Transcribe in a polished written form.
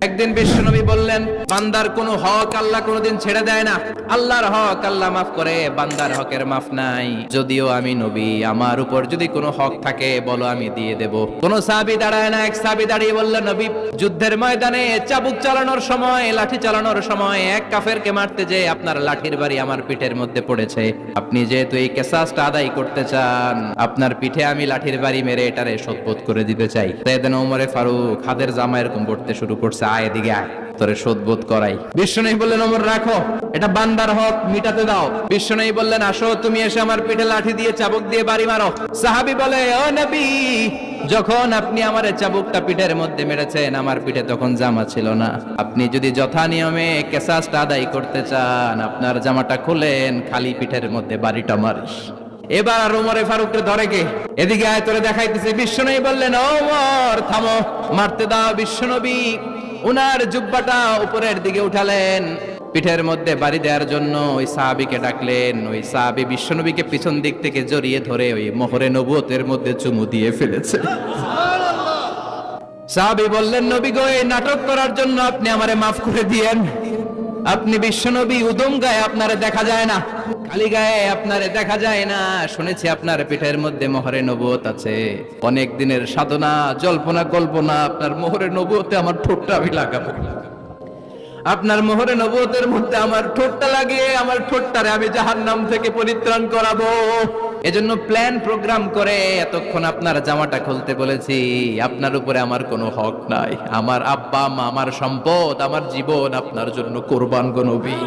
একদিন বিশ্বনবী বললেন, বান্দার কোনো হক আল্লাহ কোনোদিন ছেড়ে দেয় না। আল্লাহর হক আল্লাহ মাফ করে, বান্দার হকের মাফ নাই। যদিও আমি নবী, আমার উপর যদি কোনো হক থাকে বলো, আমি দিয়ে দেব। কোন সাহাবী দাঁড়ায় না। এক সাহাবী দাঁড়িয়ে বললেন, নবী, যুদ্ধের ময়দানে চাবুক চালানোর সময়, লাঠি চালানোর সময় এক কাফেরকে মারতে যে আপনার লাঠির বাড়ি আমার পিঠের মধ্যে পড়েছে। আপনি যেহেতু এই কেসাসটা আদায় করতে চান, আপনার পিঠে আমি লাঠির বাড়ি মেরে এটারে শোধবোধ করে দিতে চাই। সাইয়েদনা ওমরে ফারুক হাতের জামা এরকম পড়তে শুরু করছে, আয় এদিকে আয়, তোরে শোধবোধ করাই। বিশ্বনবী বললেন, ওমর রাখো, এটা বান্দার হক, মিটাতে দাও। বিশ্বনবী বললেন, আসো, তুমি এসে আমার পিঠে লাঠি দিয়ে চাবুক দিয়ে বাড়ি মারো। সাহাবী বলে, ও নবী, যখন আপনি আমার চাবুকটা পিঠের মধ্যে মেরেছেন, আমার পিঠে তখন জামা ছিল না। আপনি যদি যথা নিয়মে কেসাসটা আদায় করতে চান, আপনার জামাটা খুলেন, খালি পিঠের মধ্যে বাড়িটা মারিস। এবার আর ওমরে ফারুককে ধরে কে? এদিকে আয়, তোরে দেখাইতেছে। বিশ্বনবী বললেন, ওমর থামো, মারতে দাও। বিশ্বনবী উনার জুব্বাটা উপরের দিকে উঠালেন, পিঠের মধ্যে বাড়ি দেওয়ার জন্য ওই সাহাবীকে ডাকলেন। ওই সাহাবী বিশ্বনবীকে পিছন দিক থেকে জড়িয়ে ধরে ওই মোহরে নবুয়তের মধ্যে চুমু দিয়ে ফেলেছে। সাহাবী বললেন, নবী গো, এই নাটক করার জন্য আপনি আমারে মাফ করে দিয়েন। আপনি বিশ্বনবী, উদম গায়ে আপনারে দেখা যায় না, খালি গায়ে আপনারে দেখা যায় না। শুনেছি আপনার পিঠের মধ্যে মোহরে নবুয়ত আছে। অনেক দিনের সাধনা, জল্পনা কল্পনা, আপনার মোহরে নবুয়তে আমার ঠোঁটটা আমি লাগাবো। আপনার মোহরে নবুয়তের মধ্যে আমার ঠোঁটটা লাগিয়ে আমার ঠোঁটটারে আমি জাহান্নাম থেকে পরিত্রাণ করাবো। এজন্য প্ল্যান প্রোগ্রাম করে এতক্ষণ আপনার জামাটা খুলতে বলেছি। আপনার উপরে আমার কোনো হক নাই। আমার আব্বা মা, আমার সম্পদ, আমার জীবন আপনার জন্য কোরবান গো নবী।